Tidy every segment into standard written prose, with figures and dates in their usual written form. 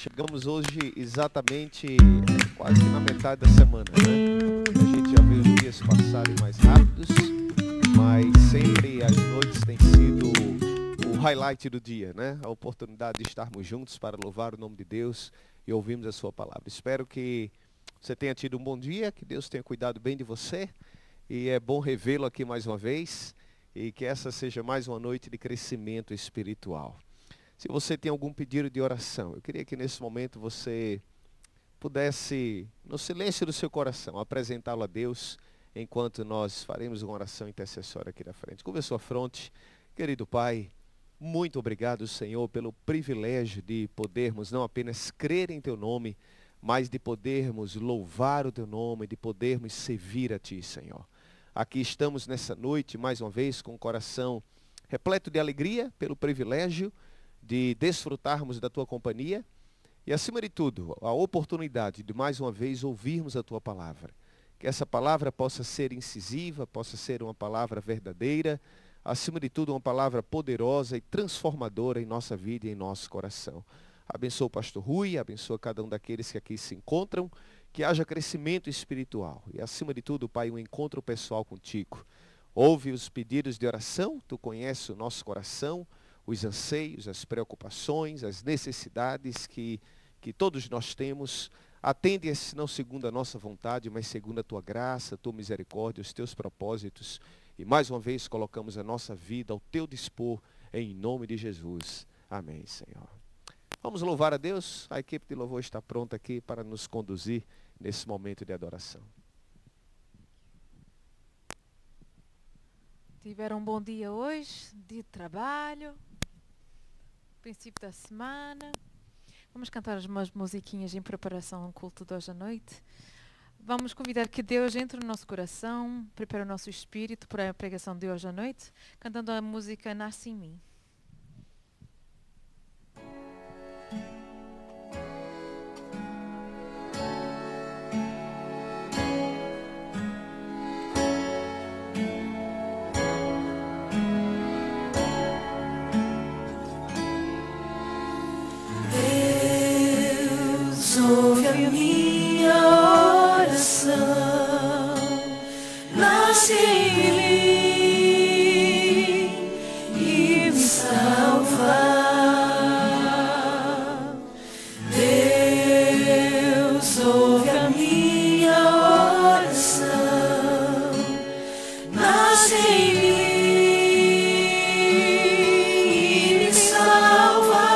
Chegamos hoje exatamente quase que na metade da semana, né? A gente já vê os dias passarem mais rápidos, mas sempre as noites têm sido o highlight do dia, né? A oportunidade de estarmos juntos para louvar o nome de Deus e ouvirmos a sua palavra. Espero que você tenha tido um bom dia, que Deus tenha cuidado bem de você e é bom revê-lo aqui mais uma vez e que essa seja mais uma noite de crescimento espiritual. Se você tem algum pedido de oração, eu queria que nesse momento você pudesse, no silêncio do seu coração, apresentá-lo a Deus, enquanto nós faremos uma oração intercessória aqui na frente. Curva a sua fronte, querido Pai, muito obrigado, Senhor, pelo privilégio de podermos não apenas crer em Teu nome, mas de podermos louvar o Teu nome, de podermos servir a Ti, Senhor. Aqui estamos nessa noite, mais uma vez, com o coração repleto de alegria pelo privilégio de desfrutarmos da Tua companhia e, acima de tudo, a oportunidade de mais uma vez ouvirmos a Tua palavra. Que essa palavra possa ser incisiva, possa ser uma palavra verdadeira, acima de tudo uma palavra poderosa e transformadora em nossa vida e em nosso coração. Abençoa o pastor Rui, abençoa cada um daqueles que aqui se encontram, que haja crescimento espiritual e, acima de tudo, Pai, um encontro pessoal contigo. Ouve os pedidos de oração, Tu conheces o nosso coração, os anseios, as preocupações, as necessidades que todos nós temos. Atende-as não segundo a nossa vontade, mas segundo a Tua graça, a Tua misericórdia, os Teus propósitos. E mais uma vez colocamos a nossa vida ao Teu dispor, em nome de Jesus. Amém, Senhor. Vamos louvar a Deus. A equipe de louvor está pronta aqui para nos conduzir nesse momento de adoração. Tiveram um bom dia hoje, dia de trabalho, princípio da semana. Vamos cantar umas musiquinhas em preparação ao culto de hoje à noite. Vamos convidar que Deus entre no nosso coração, prepare o nosso espírito para a pregação de hoje à noite, cantando a música Nasce em Mim. Ouve a minha oração, nasce em mim e me salva. Deus, ouve a minha oração, nasce em mim e me salva.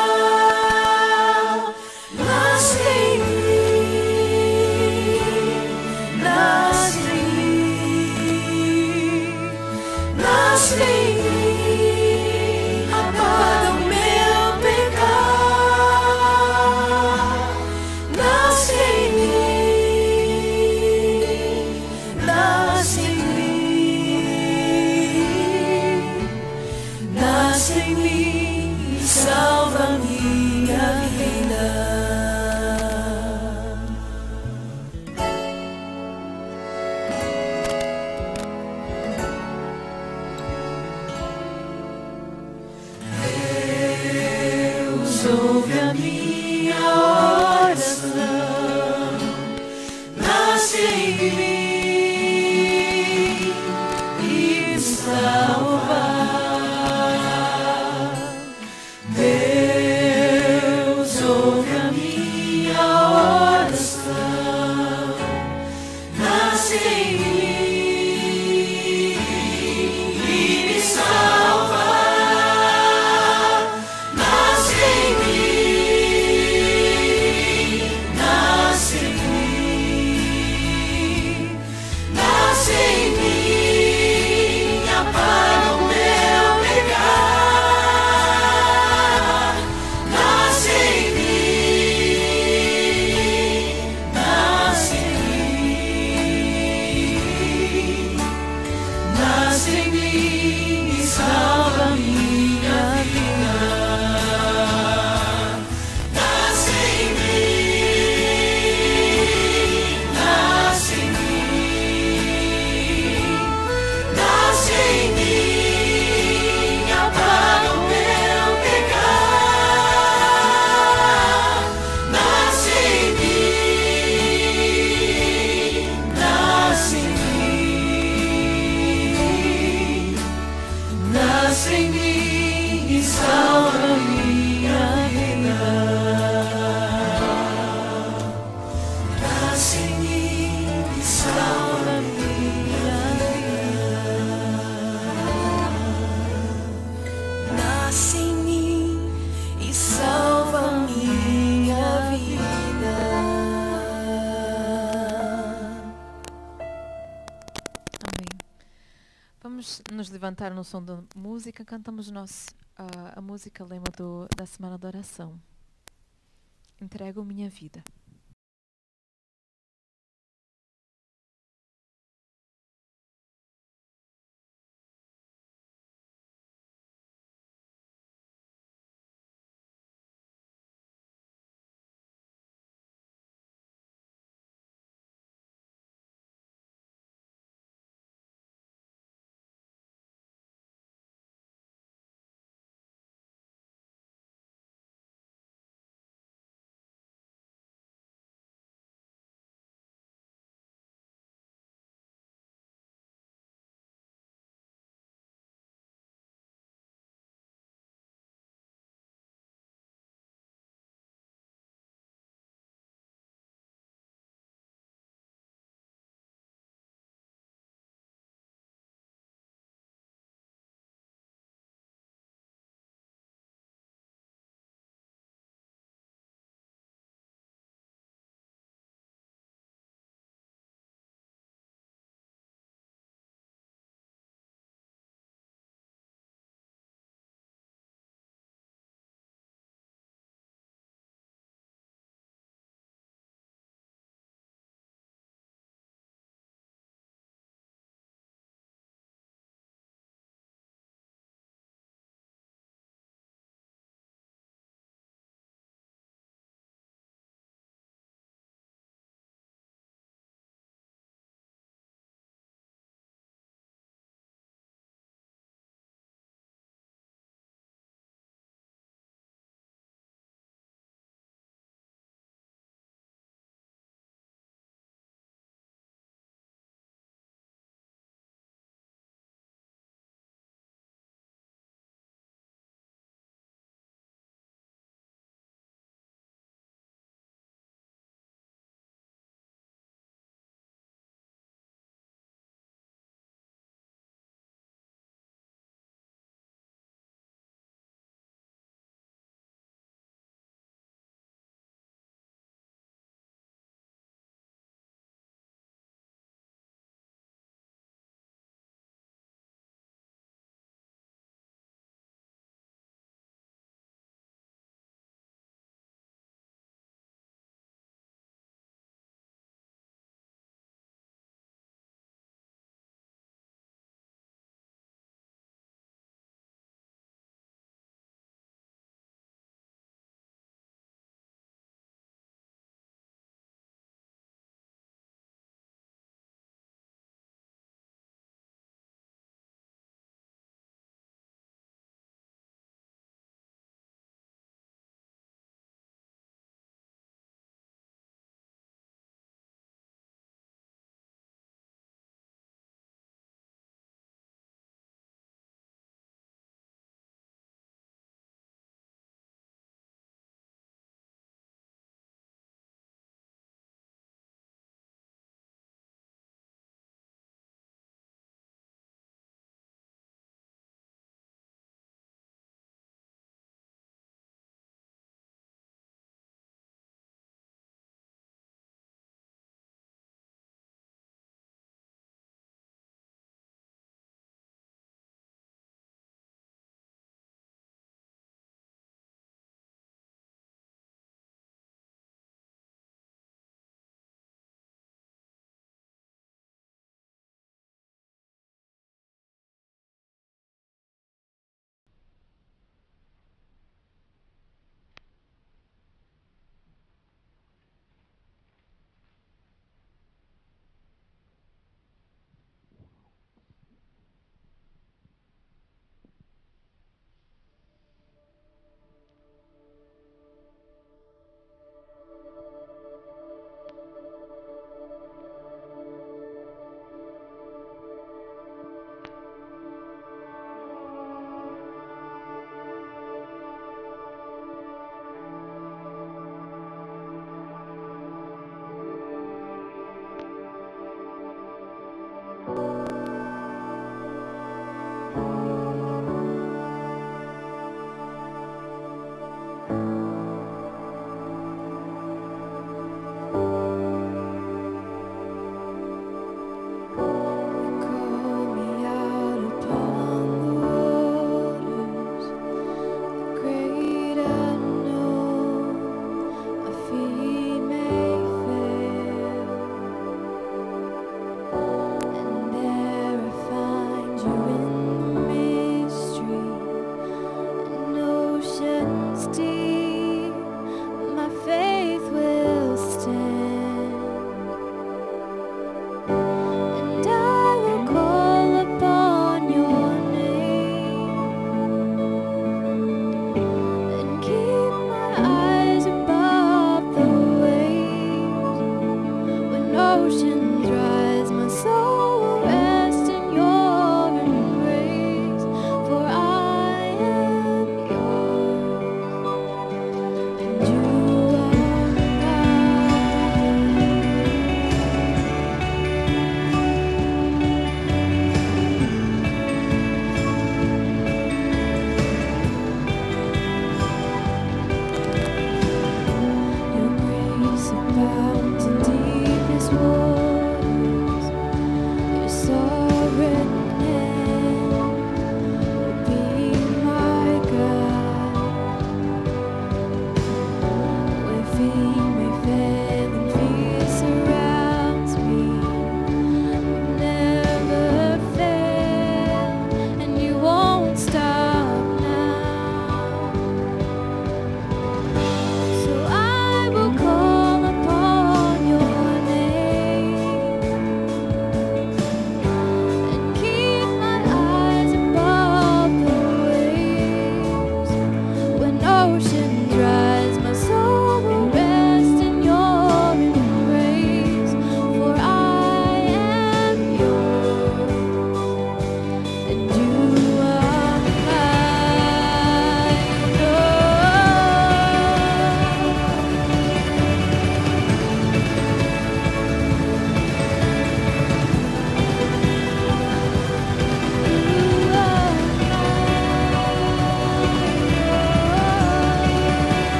nos levantar no som da música, cantamos a música lema da Semana da Oração. Entrego minha vida.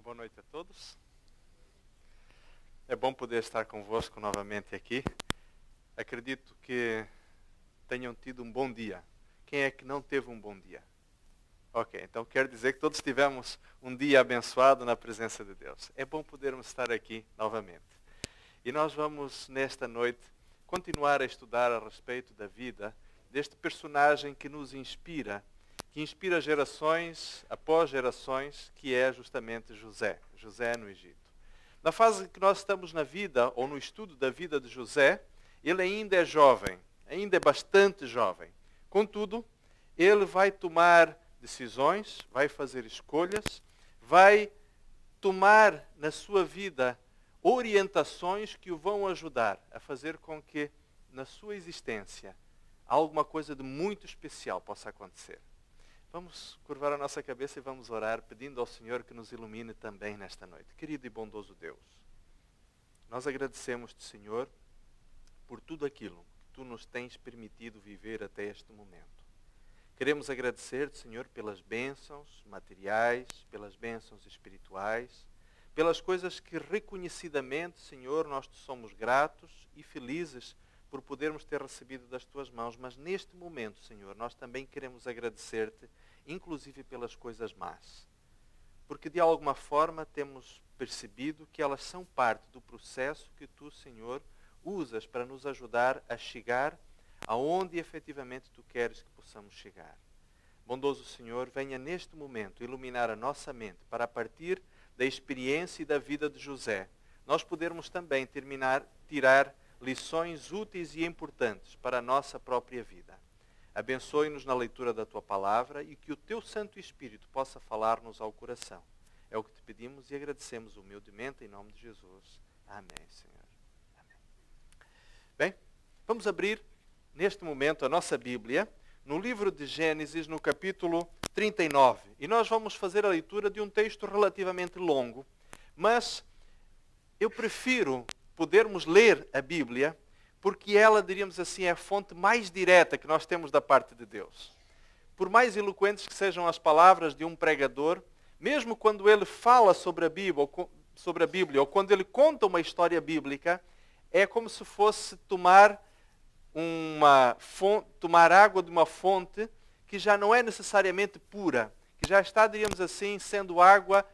Boa noite a todos. É bom poder estar convosco novamente aqui. Acredito que tenham tido um bom dia. Quem é que não teve um bom dia? Ok, então quer dizer que todos tivemos um dia abençoado na presença de Deus. É bom podermos estar aqui novamente. E nós vamos, nesta noite, continuar a estudar a respeito da vida deste personagem que nos inspira, que inspira gerações após gerações, que é justamente José. José no Egito. Na fase que nós estamos na vida, ou no estudo da vida de José, ele ainda é jovem, ainda é bastante jovem. Contudo, ele vai tomar decisões, vai fazer escolhas, vai tomar na sua vida orientações que o vão ajudar a fazer com que na sua existência alguma coisa de muito especial possa acontecer. Vamos curvar a nossa cabeça e vamos orar pedindo ao Senhor que nos ilumine também nesta noite. Querido e bondoso Deus, nós agradecemos-te, Senhor, por tudo aquilo que tu nos tens permitido viver até este momento. Queremos agradecer-te, Senhor, pelas bênçãos materiais, pelas bênçãos espirituais, pelas coisas que reconhecidamente, Senhor, nós te somos gratos e felizes por podermos ter recebido das tuas mãos. Mas neste momento, Senhor, nós também queremos agradecer-te, inclusive pelas coisas más. Porque de alguma forma temos percebido que elas são parte do processo que tu, Senhor, usas para nos ajudar a chegar aonde efetivamente tu queres que possamos chegar. Bondoso Senhor, venha neste momento iluminar a nossa mente para, a partir da experiência e da vida de José, nós podermos também tirar lições úteis e importantes para a nossa própria vida. Abençoe-nos na leitura da tua palavra e que o teu Santo Espírito possa falar-nos ao coração. É o que te pedimos e agradecemos humildemente em nome de Jesus. Amém, Senhor. Amém. Bem, vamos abrir neste momento a nossa Bíblia no livro de Gênesis, no capítulo 39. E nós vamos fazer a leitura de um texto relativamente longo, mas eu prefiro podermos ler a Bíblia, porque ela, diríamos assim, é a fonte mais direta que nós temos da parte de Deus. Por mais eloquentes que sejam as palavras de um pregador, mesmo quando ele fala sobre a Bíblia, ou quando ele conta uma história bíblica, é como se fosse tomar água de uma fonte que já não é necessariamente pura, que já está, diríamos assim, sendo água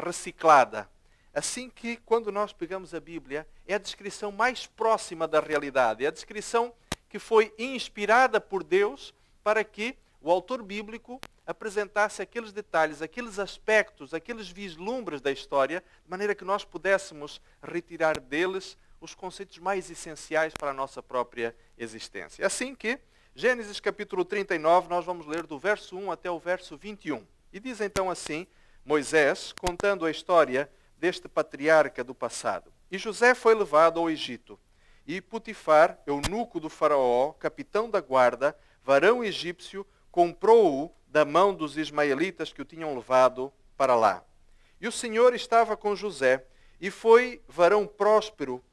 reciclada. Assim que, quando nós pegamos a Bíblia, é a descrição mais próxima da realidade. É a descrição que foi inspirada por Deus para que o autor bíblico apresentasse aqueles detalhes, aqueles aspectos, aqueles vislumbres da história, de maneira que nós pudéssemos retirar deles os conceitos mais essenciais para a nossa própria existência. Assim que, Gênesis capítulo 39, nós vamos ler do verso 1 até o verso 21. E diz então assim, Moisés, contando a história deste patriarca do passado. E José foi levado ao Egito. E Potifar, eunuco do faraó, capitão da guarda, varão egípcio, comprou-o da mão dos ismaelitas que o tinham levado para lá. E o Senhor estava com José, e foi varão próspero,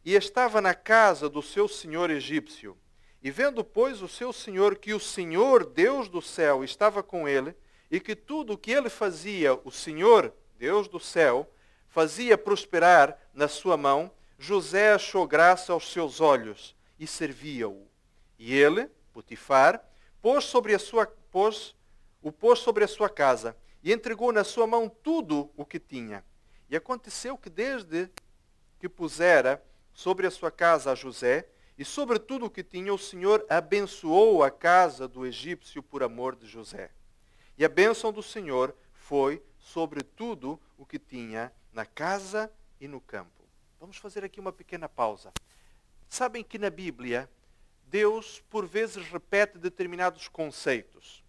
e estava na casa do seu senhor egípcio. E vendo, pois, o seu senhor que o Senhor, Deus do céu, estava com ele, e que tudo o que ele fazia, o Senhor, Deus do céu, fazia prosperar na sua mão, José achou graça aos seus olhos e servia-o. E ele, Potifar, pôs sobre a sua casa e entregou na sua mão tudo o que tinha. E aconteceu que desde que pusera sobre a sua casa a José e sobre tudo o que tinha, o Senhor abençoou a casa do egípcio por amor de José. E a bênção do Senhor foi sobre tudo o que tinha na casa e no campo. Vamos fazer aqui uma pequena pausa. Sabem que na Bíblia, Deus por vezes repete determinados conceitos.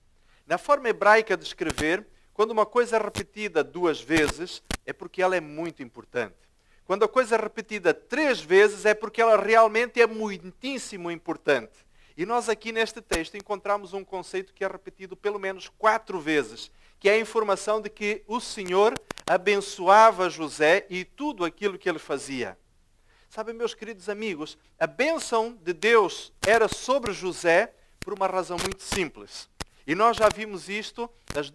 Na forma hebraica de escrever, quando uma coisa é repetida 2 vezes, é porque ela é muito importante. Quando a coisa é repetida 3 vezes, é porque ela realmente é muitíssimo importante. E nós aqui neste texto encontramos um conceito que é repetido pelo menos 4 vezes, que é a informação de que o Senhor abençoava José e tudo aquilo que ele fazia. Sabem, meus queridos amigos, a bênção de Deus era sobre José por uma razão muito simples. E nós já vimos isto nas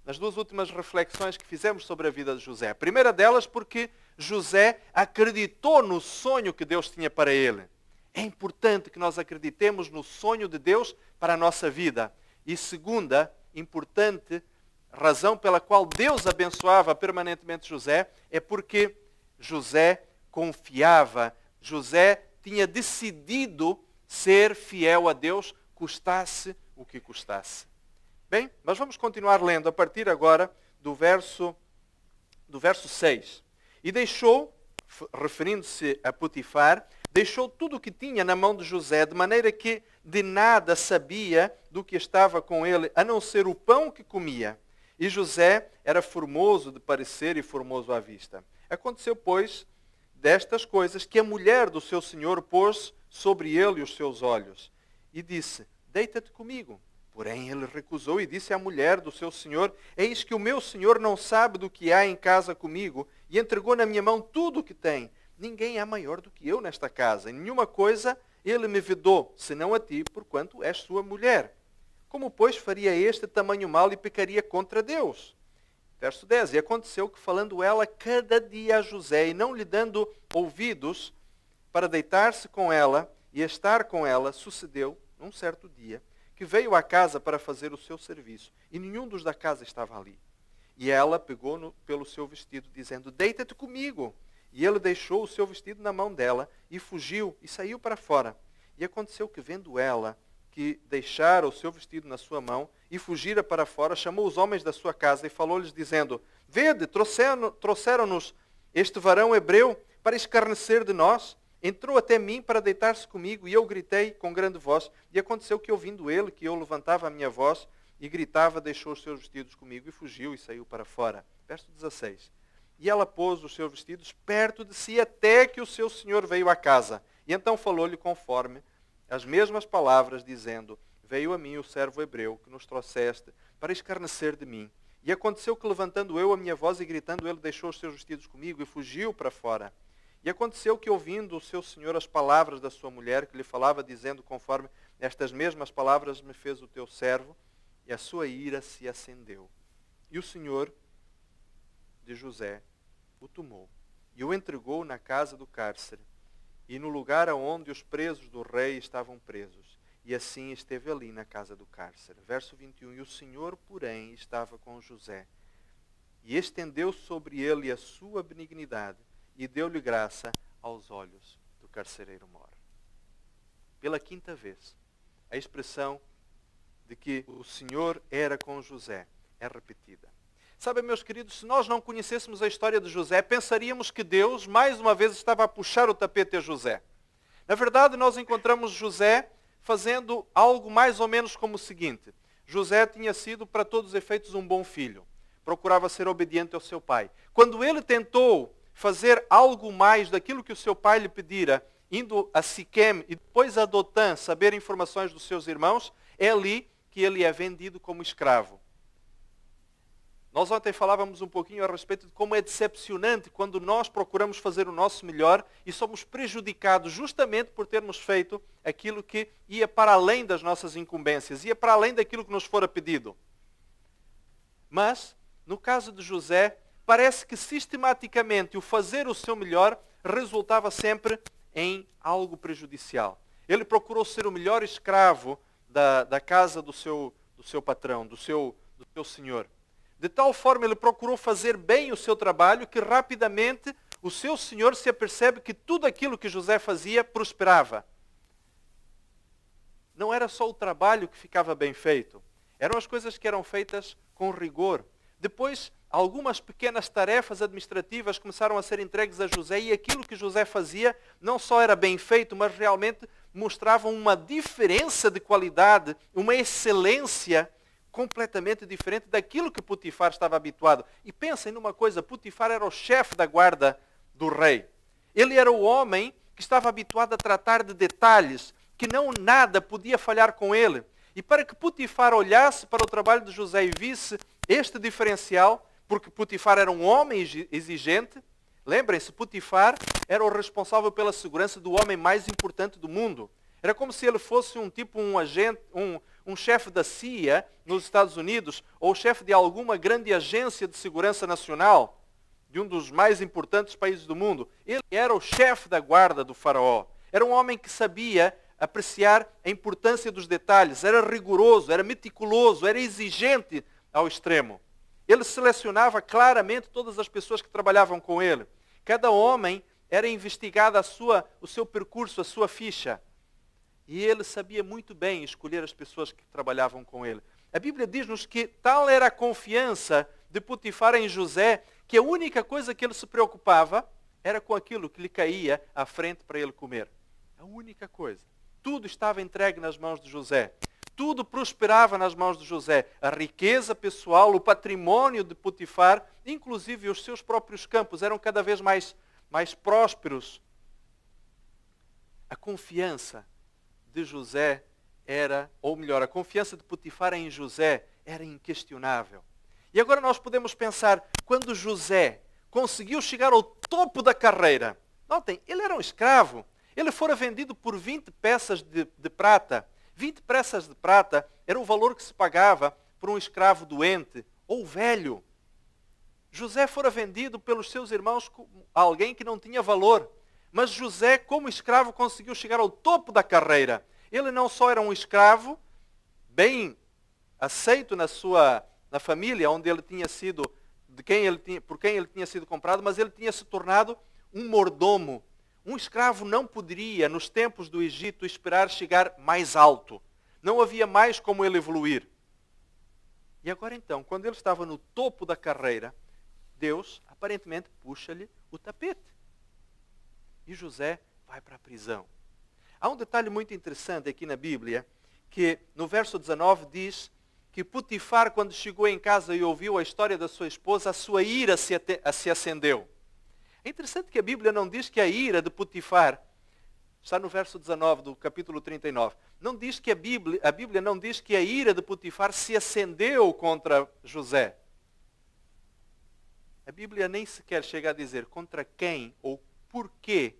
nas duas últimas reflexões que fizemos sobre a vida de José. A primeira delas porque José acreditou no sonho que Deus tinha para ele. É importante que nós acreditemos no sonho de Deus para a nossa vida. E segunda, importante razão pela qual Deus abençoava permanentemente José é porque José confiava. José tinha decidido ser fiel a Deus, custasse o que custasse. Bem, mas vamos continuar lendo a partir agora do verso 6. E deixou, referindo-se a Potifar, deixou tudo o que tinha na mão de José, de maneira que de nada sabia do que estava com ele, a não ser o pão que comia. E José era formoso de parecer e formoso à vista. Aconteceu, pois, destas coisas, que a mulher do seu senhor pôs sobre ele os seus olhos e disse: deita-te comigo. Porém ele recusou e disse à mulher do seu senhor: eis que o meu senhor não sabe do que há em casa comigo, e entregou na minha mão tudo o que tem. Ninguém há maior do que eu nesta casa. Em nenhuma coisa ele me vedou, senão a ti, porquanto és sua mulher. Como, pois, faria este tamanho mal e pecaria contra Deus? Verso 10. E aconteceu que, falando ela cada dia a José, e não lhe dando ouvidos para deitar-se com ela e estar com ela, sucedeu, num certo dia, que veio à casa para fazer o seu serviço, e nenhum dos da casa estava ali. E ela pegou-no pelo seu vestido, dizendo: deita-te comigo. E ele deixou o seu vestido na mão dela, e fugiu, e saiu para fora. E aconteceu que, vendo ela que deixara o seu vestido na sua mão, e fugira para fora, chamou os homens da sua casa, e falou-lhes, dizendo: vede, trouxeram-nos este varão hebreu para escarnecer de nós. Entrou até mim para deitar-se comigo, e eu gritei com grande voz. E aconteceu que, ouvindo ele, que eu levantava a minha voz, e gritava, deixou os seus vestidos comigo, e fugiu, e saiu para fora. Verso 16. E ela pôs os seus vestidos perto de si, até que o seu senhor veio à casa. E então falou-lhe conforme as mesmas palavras, dizendo: veio a mim o servo hebreu, que nos trouxeste, para escarnecer de mim. E aconteceu que, levantando eu a minha voz e gritando, ele deixou os seus vestidos comigo, e fugiu para fora. E aconteceu que, ouvindo o seu senhor as palavras da sua mulher, que lhe falava, dizendo, conforme estas mesmas palavras me fez o teu servo, e a sua ira se acendeu. E o senhor de José o tomou, e o entregou na casa do cárcere, e no lugar aonde os presos do rei estavam presos. E assim esteve ali na casa do cárcere. Verso 21. E o Senhor, porém, estava com José, e estendeu sobre ele a sua benignidade, e deu-lhe graça aos olhos do carcereiro-mor. Pela quinta vez, a expressão de que o Senhor era com José é repetida. Sabe, meus queridos, se nós não conhecêssemos a história de José, pensaríamos que Deus, mais uma vez, estava a puxar o tapete a José. Na verdade, nós encontramos José fazendo algo mais ou menos como o seguinte. José tinha sido, para todos os efeitos, um bom filho. Procurava ser obediente ao seu pai. Quando ele tentou fazer algo mais daquilo que o seu pai lhe pedira, indo a Siquém e depois a Dotã saber informações dos seus irmãos, é ali que ele é vendido como escravo. Nós ontem falávamos um pouquinho a respeito de como é decepcionante quando nós procuramos fazer o nosso melhor e somos prejudicados justamente por termos feito aquilo que ia para além das nossas incumbências, ia para além daquilo que nos fora pedido. Mas, no caso de José, parece que sistematicamente o fazer o seu melhor resultava sempre em algo prejudicial. Ele procurou ser o melhor escravo da casa do seu patrão, do seu senhor. De tal forma ele procurou fazer bem o seu trabalho que rapidamente o seu senhor se apercebe que tudo aquilo que José fazia prosperava. Não era só o trabalho que ficava bem feito, eram as coisas que eram feitas com rigor. Depois, algumas pequenas tarefas administrativas começaram a ser entregues a José e aquilo que José fazia não só era bem feito, mas realmente mostrava uma diferença de qualidade, uma excelência completamente diferente daquilo que Potifar estava habituado. E pensem numa coisa, Potifar era o chefe da guarda do rei. Ele era o homem que estava habituado a tratar de detalhes, que não nada podia falhar com ele. E para que Potifar olhasse para o trabalho de José e visse este diferencial, porque Potifar era um homem exigente, lembrem-se, Potifar era o responsável pela segurança do homem mais importante do mundo. Era como se ele fosse um agente, um chefe da CIA nos Estados Unidos, ou chefe de alguma grande agência de segurança nacional, de um dos mais importantes países do mundo. Ele era o chefe da guarda do faraó. Era um homem que sabia apreciar a importância dos detalhes, era rigoroso, era meticuloso, era exigente ao extremo. Ele selecionava claramente todas as pessoas que trabalhavam com ele. Cada homem era investigado o seu percurso, a sua ficha. E ele sabia muito bem escolher as pessoas que trabalhavam com ele. A Bíblia diz-nos que tal era a confiança de Potifar em José, que a única coisa que ele se preocupava era com aquilo que lhe caía à frente para ele comer. A única coisa. Tudo estava entregue nas mãos de José. Tudo prosperava nas mãos de José. A riqueza pessoal, o patrimônio de Potifar, inclusive os seus próprios campos, eram cada vez mais prósperos. A confiança de José era, ou melhor, a confiança de Potifar em José era inquestionável. E agora nós podemos pensar, quando José conseguiu chegar ao topo da carreira, notem, ele era um escravo, ele fora vendido por 20 peças de prata. 20 peças de prata era o valor que se pagava por um escravo doente ou velho. José fora vendido pelos seus irmãos a alguém que não tinha valor. Mas José, como escravo, conseguiu chegar ao topo da carreira. Ele não só era um escravo, bem aceito na família onde ele tinha sido, por quem ele tinha sido comprado, mas ele tinha se tornado um mordomo. Um escravo não poderia, nos tempos do Egito, esperar chegar mais alto. Não havia mais como ele evoluir. E agora então, quando ele estava no topo da carreira, Deus aparentemente puxa-lhe o tapete. E José vai para a prisão. Há um detalhe muito interessante aqui na Bíblia, que no verso 19 diz que Potifar, quando chegou em casa e ouviu a história da sua esposa, a sua ira se acendeu. É interessante que a Bíblia não diz que a ira de Potifar, está no verso 19 do capítulo 39, não diz que a Bíblia não diz que a ira de Potifar se acendeu contra José. A Bíblia nem sequer chega a dizer contra quem ou por quê,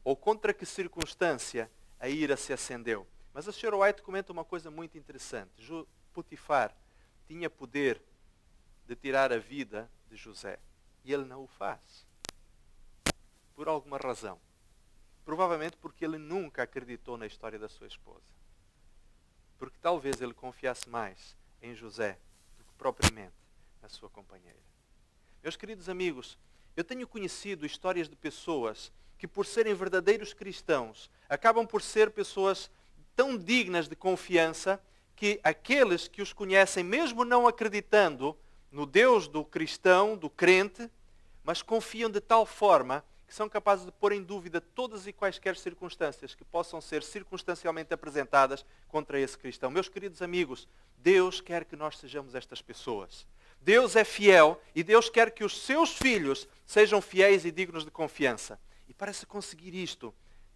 ou contra que circunstância a ira se acendeu. Mas a Sra. White comenta uma coisa muito interessante. Potifar tinha poder de tirar a vida de José. E ele não o faz. Por alguma razão. Provavelmente porque ele nunca acreditou na história da sua esposa. Porque talvez ele confiasse mais em José do que propriamente na sua companheira. Meus queridos amigos, eu tenho conhecido histórias de pessoas que, por serem verdadeiros cristãos, acabam por ser pessoas tão dignas de confiança que aqueles que os conhecem, mesmo não acreditando no Deus do cristão, do crente, mas confiam de tal forma que são capazes de pôr em dúvida todas e quaisquer circunstâncias que possam ser circunstancialmente apresentadas contra esse cristão. Meus queridos amigos, Deus quer que nós sejamos estas pessoas. Deus é fiel e Deus quer que os seus filhos sejam fiéis e dignos de confiança. E para se conseguir isto,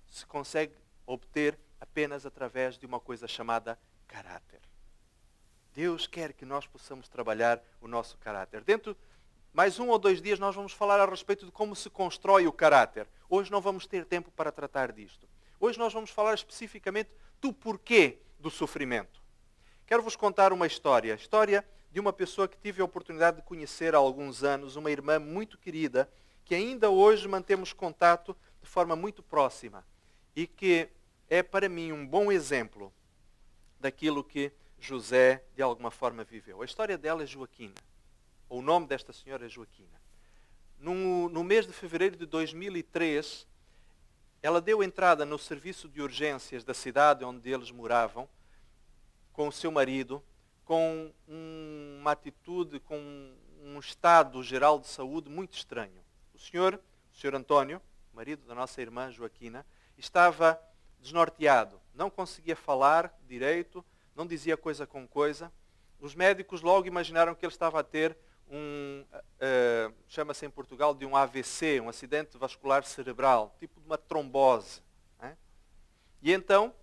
se consegue obter apenas através de uma coisa chamada caráter. Deus quer que nós possamos trabalhar o nosso caráter. Dentro de mais 1 ou 2 dias nós vamos falar a respeito de como se constrói o caráter. Hoje não vamos ter tempo para tratar disto. Hoje nós vamos falar especificamente do porquê do sofrimento. Quero-vos contar uma história. A história de uma pessoa que tive a oportunidade de conhecer há alguns anos, uma irmã muito querida, que ainda hoje mantemos contato de forma muito próxima e que é para mim um bom exemplo daquilo que José de alguma forma viveu. A história dela é Joaquina. O nome desta senhora é Joaquina. No mês de fevereiro de 2003, ela deu entrada no serviço de urgências da cidade onde eles moravam, com o seu marido, com uma atitude, com um estado geral de saúde muito estranho. O senhor António, marido da nossa irmã Joaquina, estava desnorteado, não conseguia falar direito, não dizia coisa com coisa. Os médicos logo imaginaram que ele estava a ter chama-se em Portugal de um AVC, um acidente vascular cerebral, tipo de uma trombose. Né? E então,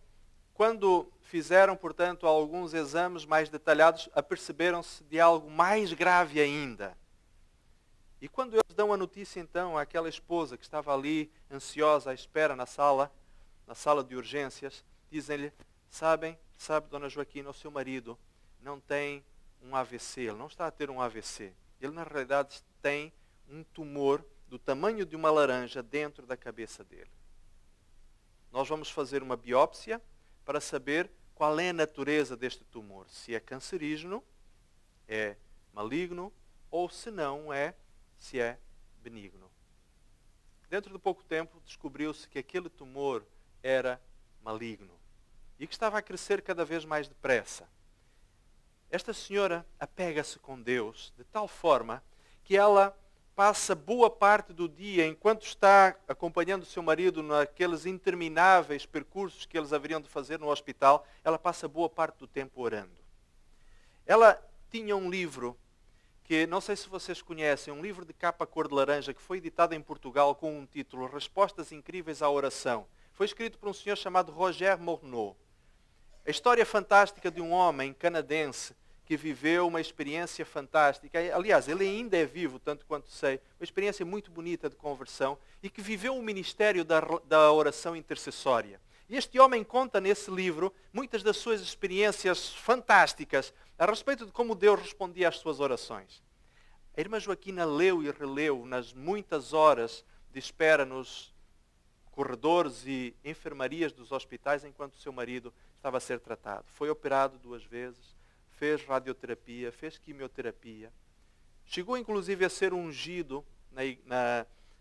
quando fizeram, portanto, alguns exames mais detalhados, aperceberam-se de algo mais grave ainda. E quando eles dão a notícia, então, àquela esposa que estava ali, ansiosa, à espera na sala de urgências, dizem-lhe, sabe, Dona Joaquina, o seu marido não tem um AVC, ele não está a ter um AVC. Ele, na realidade, tem um tumor do tamanho de uma laranja dentro da cabeça dele. Nós vamos fazer uma biópsia para saber qual é a natureza deste tumor. Se é cancerígeno, é maligno, ou se não se é benigno. Dentro de pouco tempo, descobriu-se que aquele tumor era maligno e que estava a crescer cada vez mais depressa. Esta senhora apega-se com Deus de tal forma que ela passa boa parte do dia, enquanto está acompanhando o seu marido naqueles intermináveis percursos que eles haveriam de fazer no hospital, ela passa boa parte do tempo orando. Ela tinha um livro que, não sei se vocês conhecem, um livro de capa cor de laranja que foi editado em Portugal com um título Respostas Incríveis à Oração. Foi escrito por um senhor chamado Roger Morneau. A história fantástica de um homem canadense que viveu uma experiência fantástica. Aliás, ele ainda é vivo, tanto quanto sei. Uma experiência muito bonita de conversão e que viveu o ministério da oração intercessória. E este homem conta nesse livro muitas das suas experiências fantásticas a respeito de como Deus respondia às suas orações. A irmã Joaquina leu e releu nas muitas horas de espera nos corredores e enfermarias dos hospitais enquanto o seu marido estava a ser tratado. Foi operado 2 vezes, fez radioterapia, fez quimioterapia. Chegou inclusive a ser ungido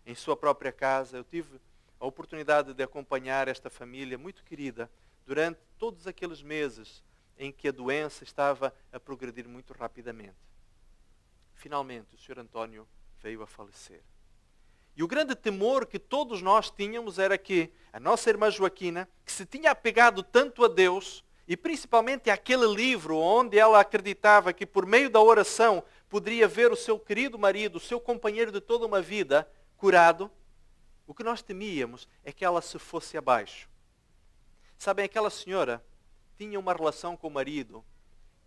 em sua própria casa. Eu tive a oportunidade de acompanhar esta família muito querida durante todos aqueles meses em que a doença estava a progredir muito rapidamente. Finalmente, o Sr. António veio a falecer. E o grande temor que todos nós tínhamos era que a nossa irmã Joaquina, que se tinha apegado tanto a Deus, e principalmente àquele livro onde ela acreditava que por meio da oração poderia ver o seu querido marido, o seu companheiro de toda uma vida, curado, o que nós temíamos é que ela se fosse abaixo. Sabem, aquela senhora tinha uma relação com o marido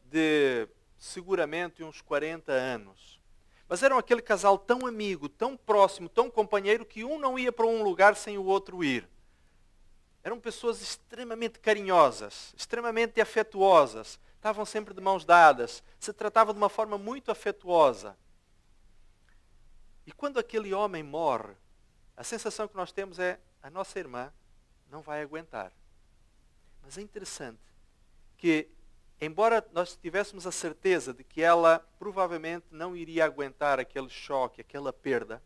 de seguramente uns 40 anos. Mas eram aquele casal tão amigo, tão próximo, tão companheiro, que um não ia para um lugar sem o outro ir. Eram pessoas extremamente carinhosas, extremamente afetuosas. Estavam sempre de mãos dadas. Se tratavam de uma forma muito afetuosa. E quando aquele homem morre, a sensação que nós temos é: a nossa irmã não vai aguentar. Mas é interessante que, embora nós tivéssemos a certeza de que ela provavelmente não iria aguentar aquele choque, aquela perda,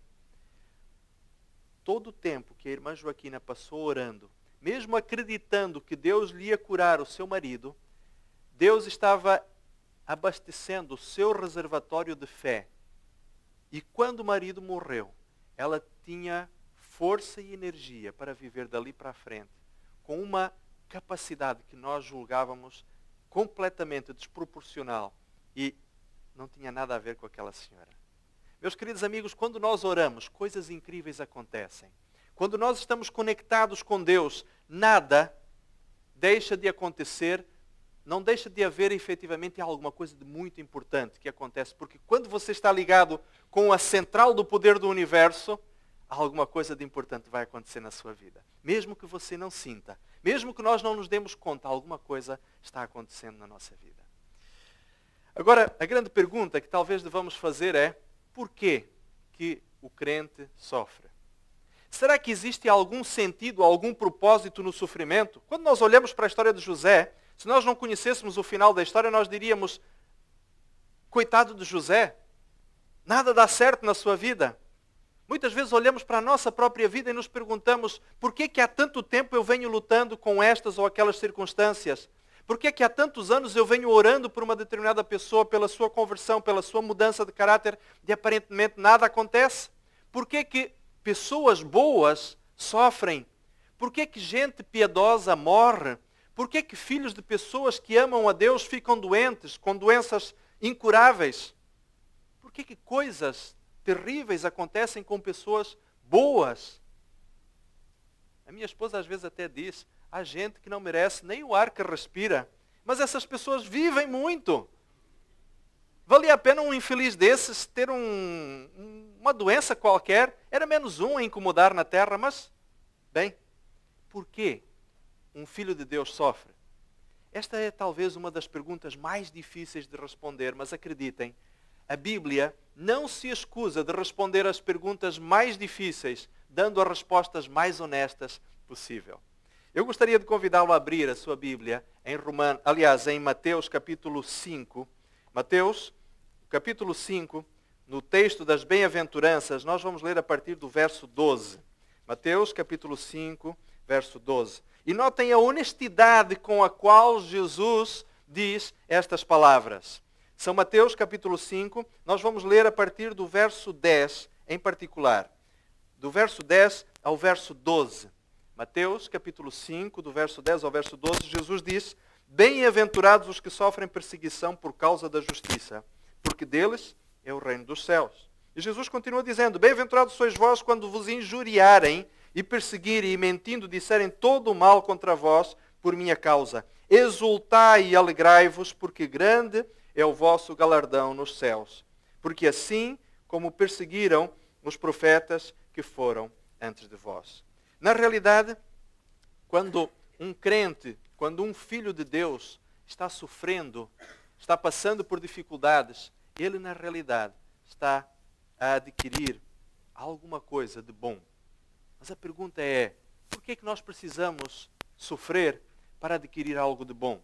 todo o tempo que a irmã Joaquina passou orando, mesmo acreditando que Deus lhe ia curar o seu marido, Deus estava abastecendo o seu reservatório de fé. E quando o marido morreu, ela tinha força e energia para viver dali para a frente, com uma capacidade que nós julgávamos completamente desproporcional e não tinha nada a ver com aquela senhora. Meus queridos amigos, quando nós oramos, coisas incríveis acontecem. Quando nós estamos conectados com Deus, nada deixa de acontecer, não deixa de haver efetivamente alguma coisa de muito importante que acontece, porque quando você está ligado com a central do poder do universo, alguma coisa de importante vai acontecer na sua vida. Mesmo que você não sinta, mesmo que nós não nos demos conta, alguma coisa está acontecendo na nossa vida. Agora, a grande pergunta que talvez devamos fazer é: por que o crente sofre? Será que existe algum sentido, algum propósito no sofrimento? Quando nós olhamos para a história de José, se nós não conhecêssemos o final da história, nós diríamos: coitado de José, nada dá certo na sua vida. Muitas vezes olhamos para a nossa própria vida e nos perguntamos: por que há tanto tempo eu venho lutando com estas ou aquelas circunstâncias? Por que há tantos anos eu venho orando por uma determinada pessoa, pela sua conversão, pela sua mudança de caráter, e aparentemente nada acontece? Por que pessoas boas sofrem? Por que gente piedosa morre? Por que filhos de pessoas que amam a Deus ficam doentes, com doenças incuráveis? Por que coisas terríveis acontecem com pessoas boas? A minha esposa às vezes até diz: há gente que não merece nem o ar que respira, mas essas pessoas vivem muito. Valia a pena um infeliz desses ter uma doença qualquer? Era menos um a incomodar na terra, mas, bem, por quê? um filho de Deus sofre? Esta é talvez uma das perguntas mais difíceis de responder, mas acreditem, a Bíblia não se escusa de responder as perguntas mais difíceis, dando as respostas mais honestas possível. Eu gostaria de convidá-lo a abrir a sua Bíblia em Mateus capítulo 5. Mateus, capítulo 5, no texto das bem-aventuranças, nós vamos ler a partir do verso 12. Mateus capítulo 5, verso 12. E notem a honestidade com a qual Jesus diz estas palavras. São Mateus capítulo 5, nós vamos ler a partir do verso 10 em particular. Do verso 10 ao verso 12. Mateus capítulo 5, do verso 10 ao verso 12, Jesus diz: Bem-aventurados os que sofrem perseguição por causa da justiça, porque deles é o reino dos céus. E Jesus continua dizendo: Bem-aventurados sois vós quando vos injuriarem e perseguirem e mentindo disserem todo o mal contra vós por minha causa. Exultai e alegrai-vos, porque grande é o vosso galardão nos céus. Porque assim como perseguiram os profetas que foram antes de vós. Na realidade, quando um crente, quando um filho de Deus está sofrendo, está passando por dificuldades, ele na realidade está a adquirir alguma coisa de bom. Mas a pergunta é, por que é que nós precisamos sofrer para adquirir algo de bom?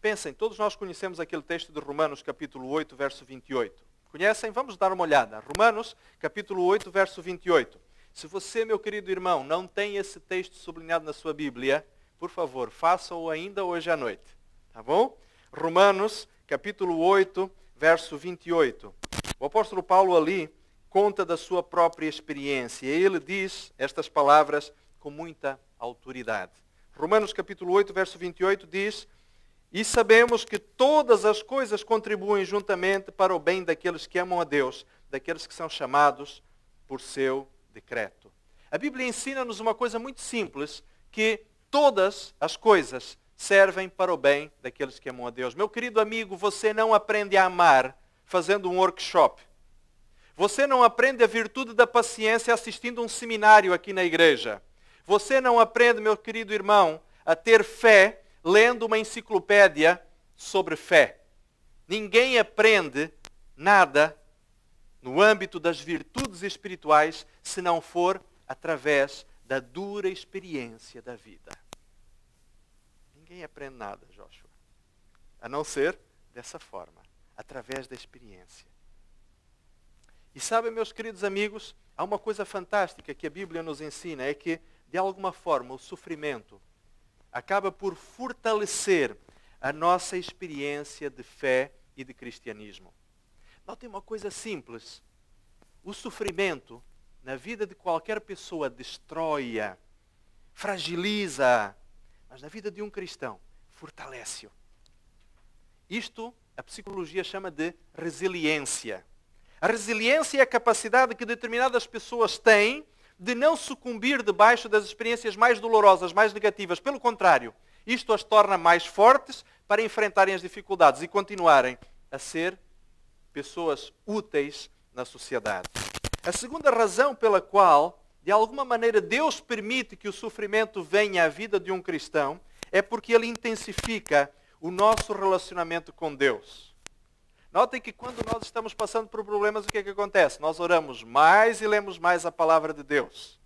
Pensem, todos nós conhecemos aquele texto de Romanos capítulo 8, verso 28. Conhecem? Vamos dar uma olhada. Romanos capítulo 8, verso 28. Se você, meu querido irmão, não tem esse texto sublinhado na sua Bíblia, por favor, faça-o ainda hoje à noite. Tá bom? Romanos, capítulo 8, verso 28. O apóstolo Paulo ali conta da sua própria experiência. E ele diz estas palavras com muita autoridade. Romanos, capítulo 8, verso 28 diz: E sabemos que todas as coisas contribuem juntamente para o bem daqueles que amam a Deus, daqueles que são chamados por seu decreto. A Bíblia ensina-nos uma coisa muito simples, que todas as coisas servem para o bem daqueles que amam a Deus. Meu querido amigo, você não aprende a amar fazendo um workshop. Você não aprende a virtude da paciência assistindo um seminário aqui na igreja. Você não aprende, meu querido irmão, a ter fé lendo uma enciclopédia sobre fé. Ninguém aprende nada no âmbito das virtudes espirituais, se não for através da dura experiência da vida. Ninguém aprende nada, Joshua, a não ser dessa forma, através da experiência. E sabem, meus queridos amigos, há uma coisa fantástica que a Bíblia nos ensina, é que, de alguma forma, o sofrimento acaba por fortalecer a nossa experiência de fé e de cristianismo. Notem uma coisa simples. O sofrimento na vida de qualquer pessoa destrói-a, fragiliza-a, mas na vida de um cristão fortalece-o. Isto a psicologia chama de resiliência. A resiliência é a capacidade que determinadas pessoas têm de não sucumbir debaixo das experiências mais dolorosas, mais negativas. Pelo contrário, isto as torna mais fortes para enfrentarem as dificuldades e continuarem a ser pessoas úteis na sociedade. A segunda razão pela qual, de alguma maneira, Deus permite que o sofrimento venha à vida de um cristão é porque ele intensifica o nosso relacionamento com Deus. Notem que quando nós estamos passando por problemas, o que é que acontece? Nós oramos mais e lemos mais a palavra de Deus.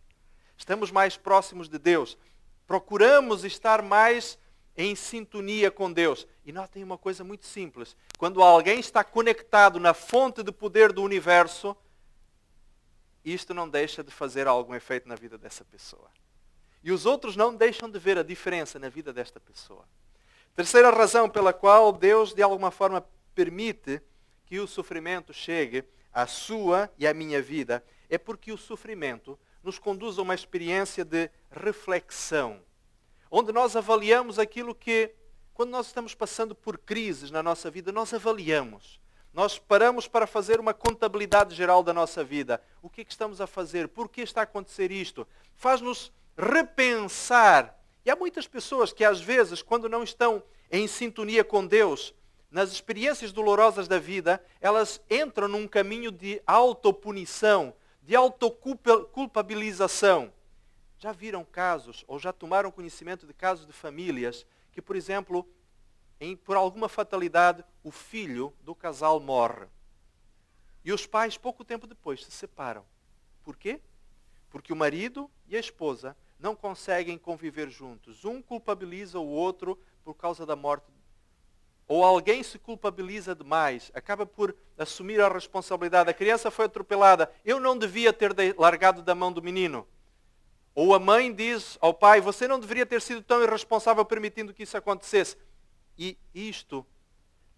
Estamos mais próximos de Deus. Procuramos estar mais em sintonia com Deus. E notem uma coisa muito simples. Quando alguém está conectado na fonte de poder do universo, isto não deixa de fazer algum efeito na vida dessa pessoa. E os outros não deixam de ver a diferença na vida desta pessoa. Terceira razão pela qual Deus, de alguma forma, permite que o sofrimento chegue à sua e à minha vida é porque o sofrimento nos conduz a uma experiência de reflexão, onde nós avaliamos aquilo que, quando nós estamos passando por crises na nossa vida, nós avaliamos. Nós paramos para fazer uma contabilidade geral da nossa vida. O que é que estamos a fazer? Por que está a acontecer isto? Faz-nos repensar. E há muitas pessoas que, às vezes, quando não estão em sintonia com Deus, nas experiências dolorosas da vida, elas entram num caminho de autopunição, de autoculpabilização. Já viram casos, ou já tomaram conhecimento de casos de famílias que, por exemplo, por alguma fatalidade, o filho do casal morre. E os pais, pouco tempo depois, se separam. Por quê? Porque o marido e a esposa não conseguem conviver juntos. Um culpabiliza o outro por causa da morte. Ou alguém se culpabiliza demais, acaba por assumir a responsabilidade. A criança foi atropelada, eu não devia ter largado da mão do menino. Ou a mãe diz ao pai, você não deveria ter sido tão irresponsável permitindo que isso acontecesse. E isto,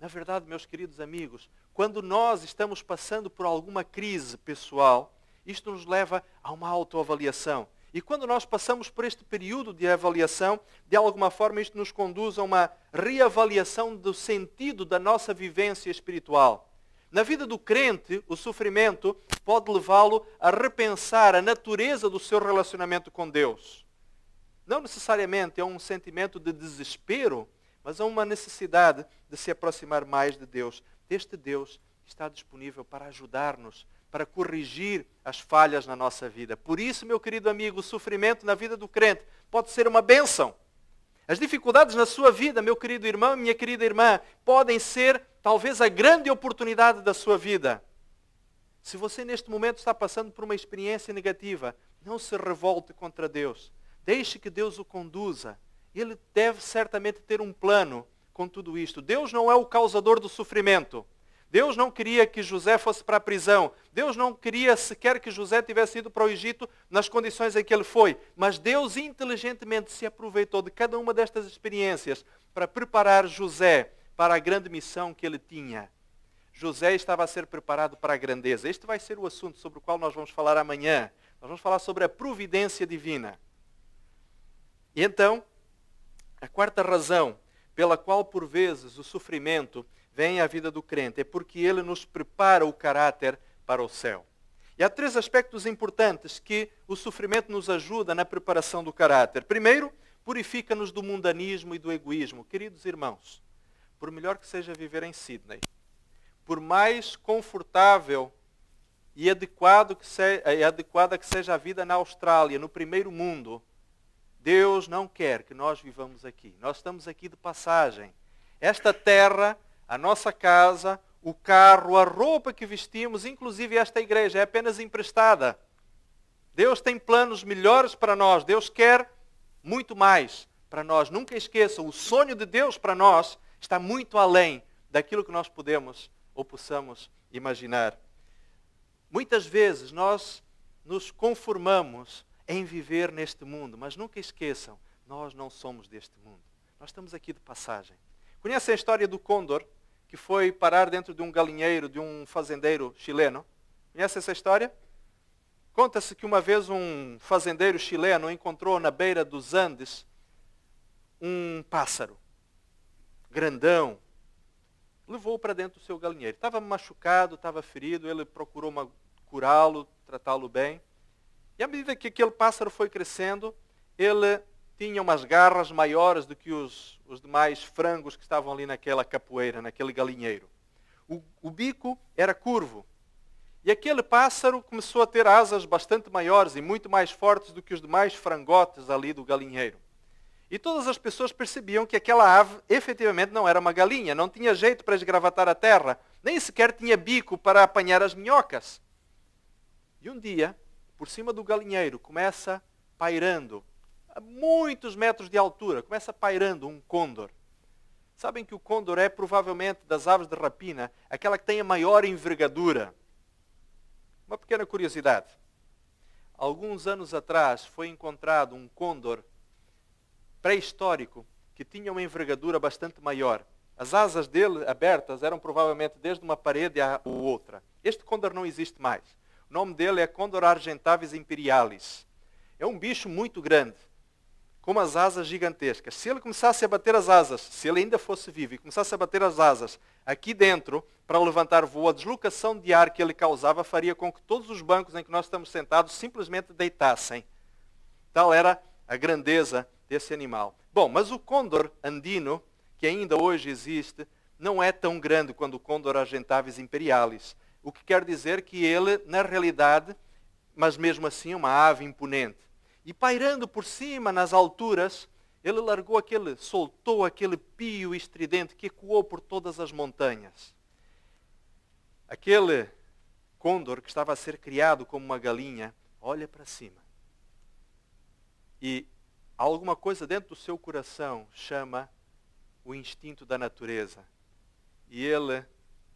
na verdade, meus queridos amigos, quando nós estamos passando por alguma crise pessoal, isto nos leva a uma autoavaliação. E quando nós passamos por este período de avaliação, de alguma forma isto nos conduz a uma reavaliação do sentido da nossa vivência espiritual. Na vida do crente, o sofrimento pode levá-lo a repensar a natureza do seu relacionamento com Deus. Não necessariamente é um sentimento de desespero, mas é uma necessidade de se aproximar mais de Deus. Deste Deus que está disponível para ajudar-nos, para corrigir as falhas na nossa vida. Por isso, meu querido amigo, o sofrimento na vida do crente pode ser uma bênção. As dificuldades na sua vida, meu querido irmão e minha querida irmã, podem ser talvez a grande oportunidade da sua vida. Se você neste momento está passando por uma experiência negativa, não se revolte contra Deus. Deixe que Deus o conduza. Ele deve certamente ter um plano com tudo isto. Deus não é o causador do sofrimento. Deus não queria que José fosse para a prisão. Deus não queria sequer que José tivesse ido para o Egito nas condições em que ele foi. Mas Deus inteligentemente se aproveitou de cada uma destas experiências para preparar José para a grande missão que ele tinha. José estava a ser preparado para a grandeza. Este vai ser o assunto sobre o qual nós vamos falar amanhã. Nós vamos falar sobre a providência divina. E então, a quarta razão pela qual por vezes o sofrimento vem à vida do crente é porque ele nos prepara o caráter para o céu. E há três aspectos importantes que o sofrimento nos ajuda na preparação do caráter. Primeiro, purifica-nos do mundanismo e do egoísmo. Queridos irmãos, por melhor que seja viver em Sydney, por mais confortável e adequada que seja a vida na Austrália, no primeiro mundo, Deus não quer que nós vivamos aqui. Nós estamos aqui de passagem. Esta terra, a nossa casa, o carro, a roupa que vestimos, inclusive esta igreja, é apenas emprestada. Deus tem planos melhores para nós. Deus quer muito mais para nós. Nunca esqueçam, o sonho de Deus para nós está muito além daquilo que nós podemos ou possamos imaginar. Muitas vezes nós nos conformamos em viver neste mundo, mas nunca esqueçam, nós não somos deste mundo. Nós estamos aqui de passagem. Conhecem a história do Condor, que foi parar dentro de um galinheiro de um fazendeiro chileno? Conhece essa história? Conta-se que uma vez um fazendeiro chileno encontrou na beira dos Andes um pássaro, grandão, levou-o para dentro do seu galinheiro. Estava machucado, estava ferido, ele procurou curá-lo, tratá-lo bem. E à medida que aquele pássaro foi crescendo, ele tinha umas garras maiores do que os demais frangos que estavam ali naquela capoeira, naquele galinheiro. O bico era curvo. E aquele pássaro começou a ter asas bastante maiores e muito mais fortes do que os demais frangotes ali do galinheiro. E todas as pessoas percebiam que aquela ave efetivamente não era uma galinha, não tinha jeito para esgravatar a terra, nem sequer tinha bico para apanhar as minhocas. E um dia, por cima do galinheiro, começa pairando, a muitos metros de altura, começa pairando um côndor. Sabem que o côndor é provavelmente das aves de rapina, aquela que tem a maior envergadura. Uma pequena curiosidade. Alguns anos atrás foi encontrado um côndor pré-histórico que tinha uma envergadura bastante maior. As asas dele abertas eram provavelmente desde uma parede à outra. Este côndor não existe mais. O nome dele é Condor argentavis imperialis. É um bicho muito grande, com umas asas gigantescas. Se ele começasse a bater as asas, se ele ainda fosse vivo e começasse a bater as asas aqui dentro para levantar voo, a deslocação de ar que ele causava faria com que todos os bancos em que nós estamos sentados simplesmente deitassem. Tal era a grandeza desse animal. Bom, mas o côndor andino, que ainda hoje existe, não é tão grande quanto o Condor argentavis imperialis. O que quer dizer que ele, na realidade, mas mesmo assim é uma ave imponente. E pairando por cima, nas alturas, ele soltou aquele pio estridente que ecoou por todas as montanhas. Aquele côndor que estava a ser criado como uma galinha, olha para cima. E alguma coisa dentro do seu coração chama o instinto da natureza. E ele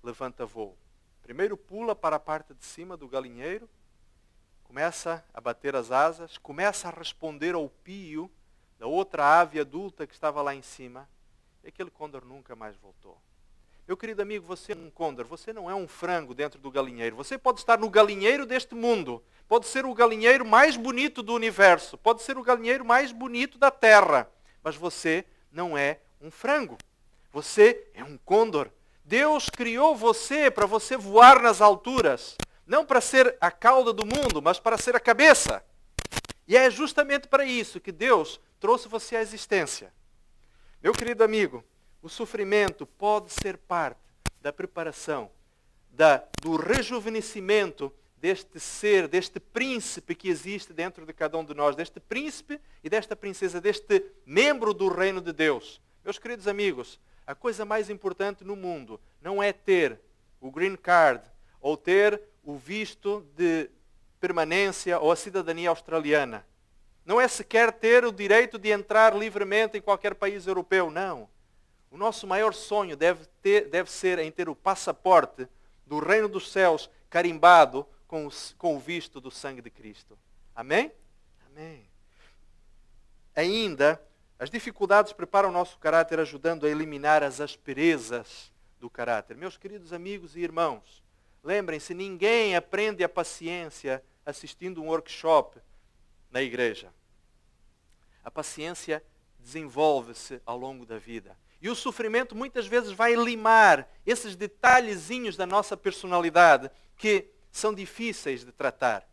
levanta voo. Primeiro pula para a parte de cima do galinheiro, começa a bater as asas, começa a responder ao pio da outra ave adulta que estava lá em cima. E aquele côndor nunca mais voltou. Meu querido amigo, você é um côndor, você não é um frango dentro do galinheiro. Você pode estar no galinheiro deste mundo. Pode ser o galinheiro mais bonito do universo. Pode ser o galinheiro mais bonito da terra. Mas você não é um frango. Você é um côndor. Deus criou você para você voar nas alturas. Não para ser a cauda do mundo, mas para ser a cabeça. E é justamente para isso que Deus trouxe você à existência. Meu querido amigo, o sofrimento pode ser parte da preparação, do rejuvenescimento deste ser, deste príncipe que existe dentro de cada um de nós, deste príncipe e desta princesa, deste membro do reino de Deus. Meus queridos amigos, a coisa mais importante no mundo não é ter o green card ou ter o visto de permanência ou a cidadania australiana. Não é sequer ter o direito de entrar livremente em qualquer país europeu, não. O nosso maior sonho deve ser em ter o passaporte do reino dos céus carimbado com o visto do sangue de Cristo. Amém? Amém. Ainda, as dificuldades preparam o nosso caráter, ajudando a eliminar as asperezas do caráter. Meus queridos amigos e irmãos, lembrem-se, ninguém aprende a paciência assistindo um workshop na igreja. A paciência desenvolve-se ao longo da vida. E o sofrimento muitas vezes vai limar esses detalhezinhos da nossa personalidade que são difíceis de tratar.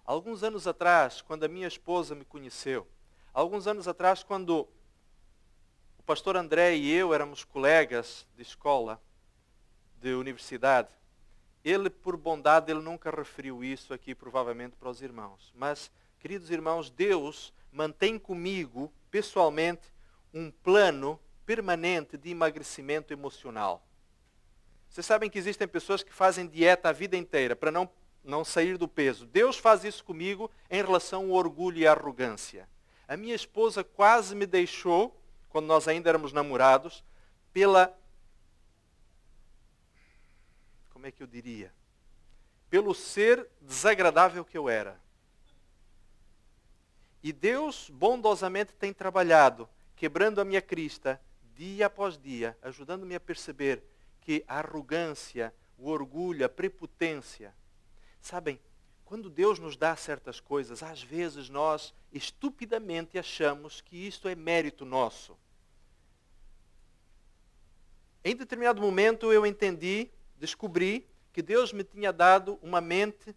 Alguns anos atrás, quando a minha esposa me conheceu, alguns anos atrás, quando o pastor André e eu éramos colegas de escola, de universidade, ele, por bondade, ele nunca referiu isso aqui, provavelmente, para os irmãos. Mas, queridos irmãos, Deus mantém comigo, pessoalmente, um plano permanente de emagrecimento emocional. Vocês sabem que existem pessoas que fazem dieta a vida inteira para não sair do peso. Deus faz isso comigo em relação ao orgulho e à arrogância. A minha esposa quase me deixou, quando nós ainda éramos namorados, como é que eu diria? Pelo ser desagradável que eu era. E Deus bondosamente tem trabalhado, quebrando a minha crista, dia após dia, ajudando-me a perceber que a arrogância, o orgulho, a prepotência, sabem, quando Deus nos dá certas coisas, às vezes nós estupidamente achamos que isto é mérito nosso. Em determinado momento eu descobri que Deus me tinha dado uma mente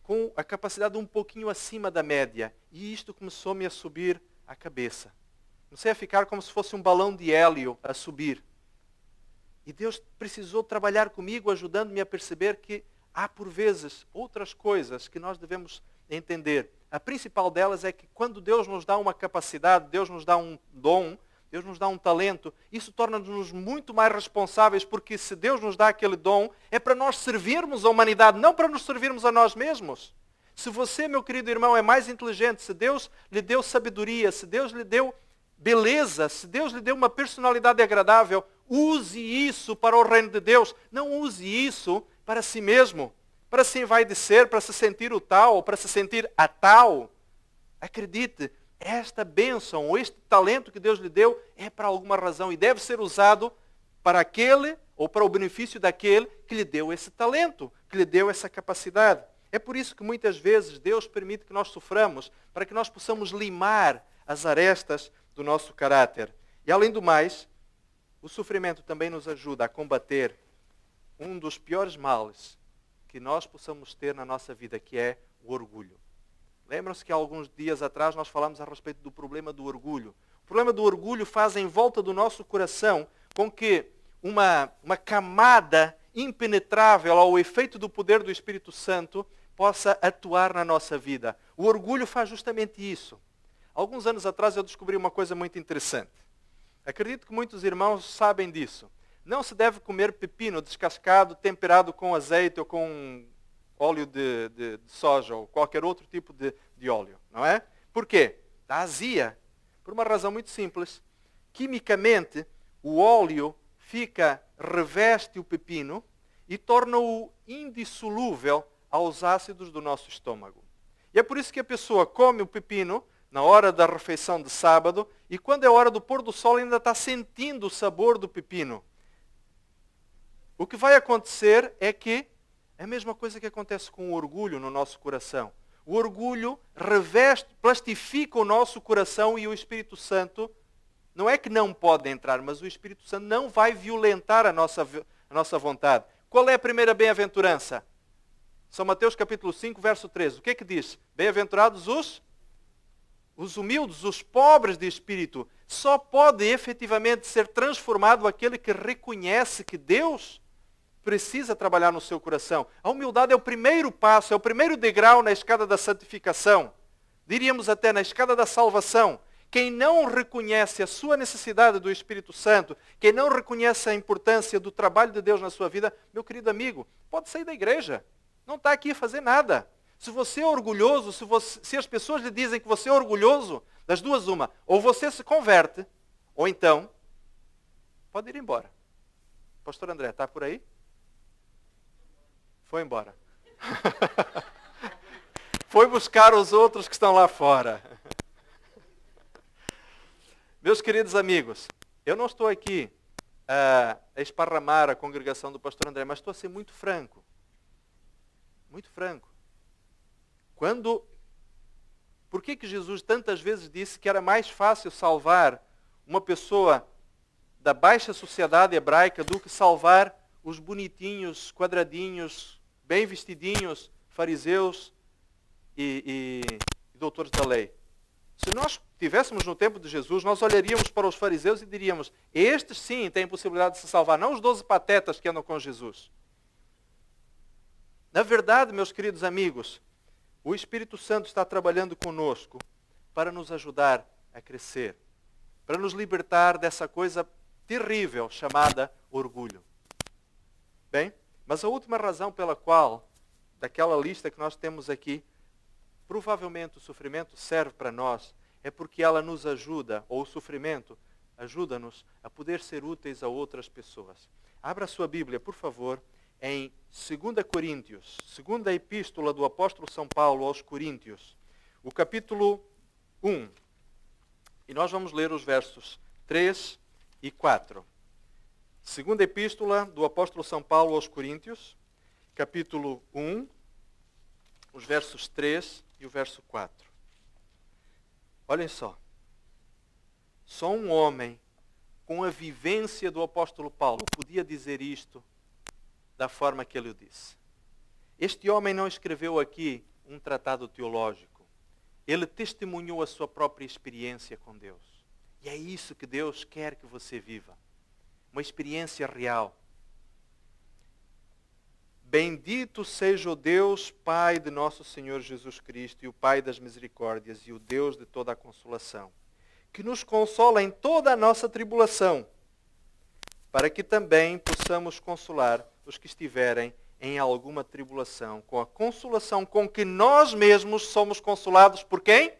com a capacidade um pouquinho acima da média. E isto começou-me a subir a cabeça. Comecei a ficar como se fosse um balão de hélio a subir. E Deus precisou trabalhar comigo, ajudando-me a perceber que há, por vezes, outras coisas que nós devemos entender. A principal delas é que quando Deus nos dá uma capacidade, Deus nos dá um dom, Deus nos dá um talento, isso torna-nos muito mais responsáveis, porque se Deus nos dá aquele dom, é para nós servirmos a humanidade, não para nos servirmos a nós mesmos. Se você, meu querido irmão, é mais inteligente, se Deus lhe deu sabedoria, se Deus lhe deu beleza, se Deus lhe deu uma personalidade agradável, use isso para o reino de Deus. Não use isso para si mesmo, para se envaidecer, para se sentir o tal, para se sentir a tal. Acredite, esta bênção, ou este talento que Deus lhe deu, é para alguma razão e deve ser usado para aquele, ou para o benefício daquele que lhe deu esse talento, que lhe deu essa capacidade. É por isso que muitas vezes Deus permite que nós soframos, para que nós possamos limar as arestas do nosso caráter. E além do mais, o sofrimento também nos ajuda a combater um dos piores males que nós possamos ter na nossa vida, que é o orgulho. Lembram-se que há alguns dias atrás nós falamos a respeito do problema do orgulho. O problema do orgulho faz em volta do nosso coração com que uma camada impenetrável ao efeito do poder do Espírito Santo possa atuar na nossa vida. O orgulho faz justamente isso. Alguns anos atrás eu descobri uma coisa muito interessante. Acredito que muitos irmãos sabem disso. Não se deve comer pepino descascado, temperado com azeite ou com óleo de soja ou qualquer outro tipo de óleo, não é? Por quê? Dá azia. Por uma razão muito simples. Quimicamente, o óleo reveste o pepino e torna-o indissolúvel aos ácidos do nosso estômago. E é por isso que a pessoa come o pepino na hora da refeição de sábado e quando é hora do pôr do sol ainda está sentindo o sabor do pepino. O que vai acontecer é que é a mesma coisa que acontece com o orgulho no nosso coração. O orgulho plastifica o nosso coração e o Espírito Santo não é que não pode entrar, mas o Espírito Santo não vai violentar a nossa vontade. Qual é a primeira bem-aventurança? São Mateus capítulo 5, verso 13. O que é que diz? Bem-aventurados os humildes, os pobres de espírito. Só pode efetivamente ser transformado aquele que reconhece que Deus precisa trabalhar no seu coração. A humildade é o primeiro passo, é o primeiro degrau na escada da santificação. Diríamos até na escada da salvação. Quem não reconhece a sua necessidade do Espírito Santo, quem não reconhece a importância do trabalho de Deus na sua vida, meu querido amigo, pode sair da igreja. Não está aqui a fazer nada. Se você é orgulhoso, se as pessoas lhe dizem que você é orgulhoso, das duas uma, ou você se converte, ou então, pode ir embora. Pastor André, está por aí? Foi embora. Foi buscar os outros que estão lá fora. Meus queridos amigos, eu não estou aqui a esparramar a congregação do pastor André, mas estou a ser muito franco. Muito franco. Por que Jesus tantas vezes disse que era mais fácil salvar uma pessoa da baixa sociedade hebraica do que salvar os bonitinhos, quadradinhos, bem vestidinhos, fariseus e doutores da lei? Se nós estivéssemos no tempo de Jesus, nós olharíamos para os fariseus e diríamos, estes sim têm possibilidade de se salvar, não os 12 patetas que andam com Jesus. Na verdade, meus queridos amigos, o Espírito Santo está trabalhando conosco para nos ajudar a crescer, para nos libertar dessa coisa terrível chamada orgulho. Bem, mas a última razão pela qual, daquela lista que nós temos aqui, provavelmente o sofrimento serve para nós, é porque ela nos ajuda, ou o sofrimento ajuda-nos a poder ser úteis a outras pessoas. Abra a sua Bíblia, por favor, em 2 Coríntios, segunda epístola do apóstolo São Paulo aos Coríntios, o capítulo 1. E nós vamos ler os versos 3 e 4. Segunda epístola do apóstolo São Paulo aos Coríntios, capítulo 1, os versos 3 e o verso 4. Olhem só. Só um homem com a vivência do apóstolo Paulo podia dizer isto da forma que ele o disse. Este homem não escreveu aqui um tratado teológico. Ele testemunhou a sua própria experiência com Deus. E é isso que Deus quer que você viva. Uma experiência real. Bendito seja o Deus, Pai de nosso Senhor Jesus Cristo, e o Pai das misericórdias, e o Deus de toda a consolação, que nos consola em toda a nossa tribulação, para que também possamos consolar os que estiverem em alguma tribulação, com a consolação com que nós mesmos somos consolados por quem?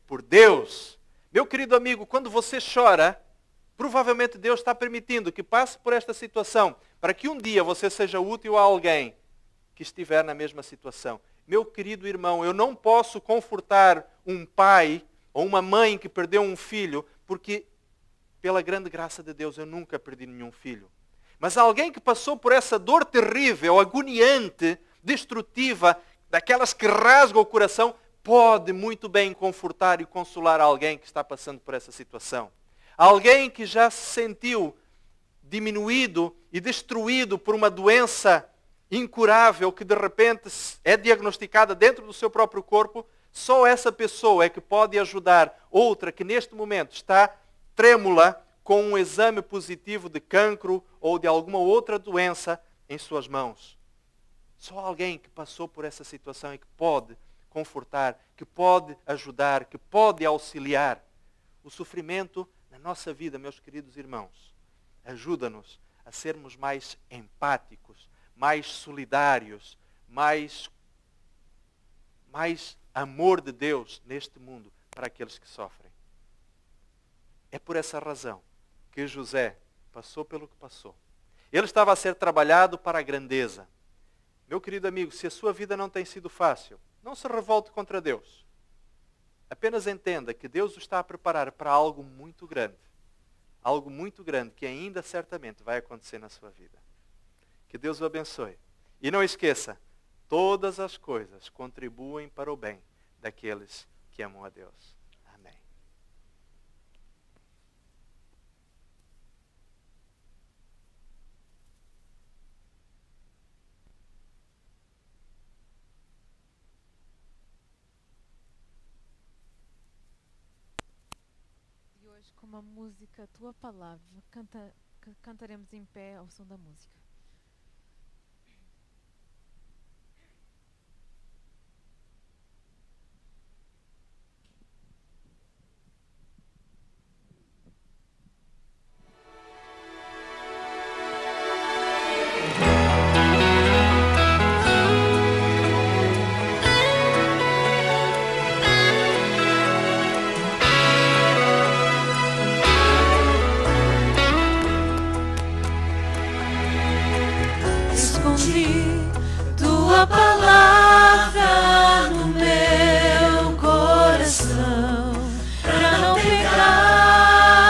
Por Deus. Meu querido amigo, quando você chora, provavelmente Deus está permitindo que passe por esta situação, para que um dia você seja útil a alguém que estiver na mesma situação. Meu querido irmão, eu não posso confortar um pai ou uma mãe que perdeu um filho, porque pela grande graça de Deus eu nunca perdi nenhum filho. Mas alguém que passou por essa dor terrível, agoniante, destrutiva, daquelas que rasgam o coração, pode muito bem confortar e consolar alguém que está passando por essa situação. Alguém que já se sentiu diminuído e destruído por uma doença incurável que de repente é diagnosticada dentro do seu próprio corpo, só essa pessoa é que pode ajudar outra que neste momento está trêmula com um exame positivo de cancro ou de alguma outra doença em suas mãos. Só alguém que passou por essa situação e que pode confortar, que pode ajudar, que pode auxiliar. O sofrimento na nossa vida, meus queridos irmãos, ajuda-nos a sermos mais empáticos, mais solidários, mais amor de Deus neste mundo para aqueles que sofrem. É por essa razão que José passou pelo que passou. Ele estava a ser trabalhado para a grandeza. Meu querido amigo, se a sua vida não tem sido fácil, não se revolte contra Deus. Apenas entenda que Deus o está a preparar para algo muito grande. Algo muito grande que ainda certamente vai acontecer na sua vida. Que Deus o abençoe. E não esqueça, todas as coisas contribuem para o bem daqueles que amam a Deus. Amém. E hoje, com uma música, Tua Palavra, cantaremos em pé ao som da música. Tua palavra no meu coração, para não pecar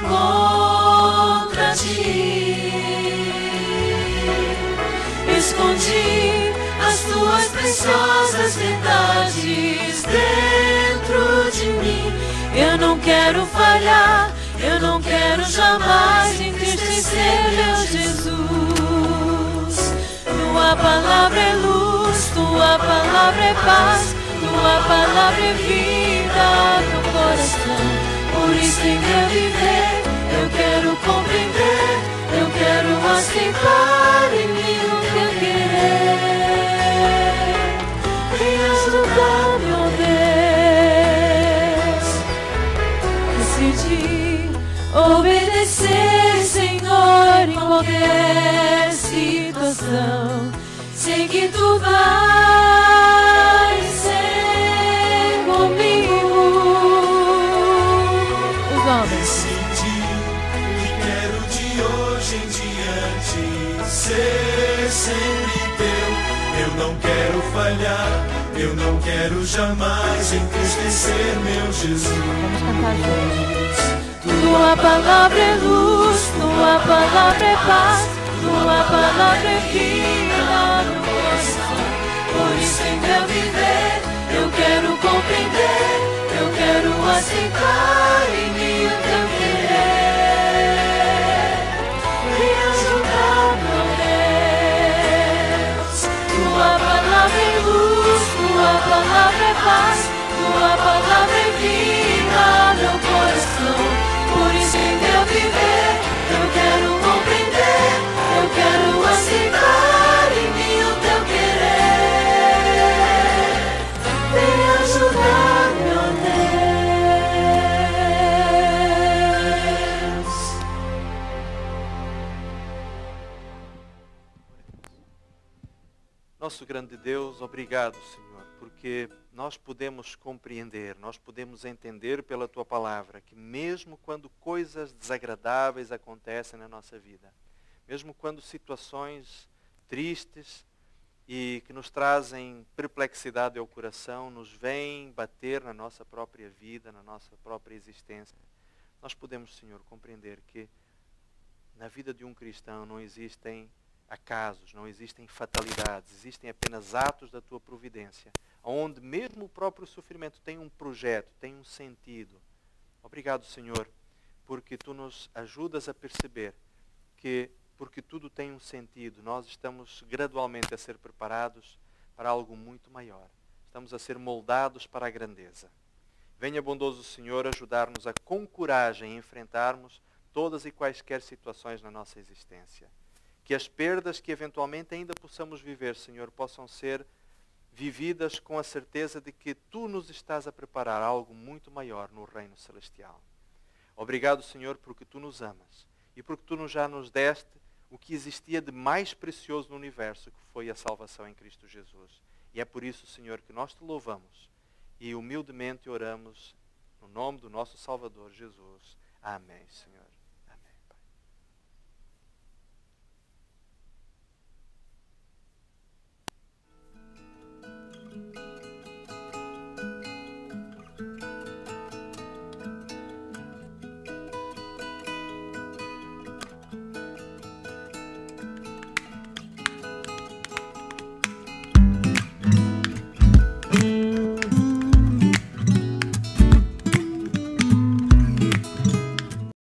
contra ti. Escondi as tuas preciosas verdades dentro de mim. Eu não quero falhar, eu não quero jamais entristecer meu Jesus. Tua palavra é luz, Tua palavra é paz, Tua palavra é vida no coração. Por isso em meu viver eu quero compreender, eu quero aceitar em mim o teu querer. Vem ajudar-me, ó Deus. Decidi obedecer, Senhor, em qualquer situação. Sei que Tu vais ser comigo. Os homens. Decidi e quero de hoje em diante ser sempre Teu. Eu não quero falhar, eu não quero jamais entristecer meu Jesus. Vamos cantar juntos. Tua palavra é luz, Tua palavra é paz, Tua palavra é vida no coração. Por isso em meu viver eu quero compreender, eu quero aceitar em mim o teu querer. Vem ajudar-me, ó Deus. Tua palavra é luz, Tua palavra é paz, Tua palavra é vida no coração. Por isso em meu viver eu quero compreender, eu quero aceitar em mim o teu querer. Vem ajudar-me, ó Deus. Nosso grande Deus, obrigado, Senhor, porque nós podemos compreender, nós podemos entender pela Tua palavra que mesmo quando coisas desagradáveis acontecem na nossa vida, mesmo quando situações tristes e que nos trazem perplexidade ao coração, nos vêm bater na nossa própria vida, na nossa própria existência, nós podemos, Senhor, compreender que na vida de um cristão não existem acasos, não existem fatalidades, existem apenas atos da Tua providência, onde mesmo o próprio sofrimento tem um projeto, tem um sentido. Obrigado, Senhor, porque Tu nos ajudas a perceber que, porque tudo tem um sentido, nós estamos gradualmente a ser preparados para algo muito maior. Estamos a ser moldados para a grandeza. Venha, bondoso Senhor, ajudar-nos a com coragem enfrentarmos todas e quaisquer situações na nossa existência. Que as perdas que eventualmente ainda possamos viver, Senhor, possam ser vividas com a certeza de que Tu nos estás a preparar algo muito maior no reino celestial. Obrigado, Senhor, porque Tu nos amas e porque Tu já nos deste o que existia de mais precioso no universo, que foi a salvação em Cristo Jesus. E é por isso, Senhor, que nós Te louvamos e humildemente oramos no nome do nosso Salvador Jesus. Amém, Senhor.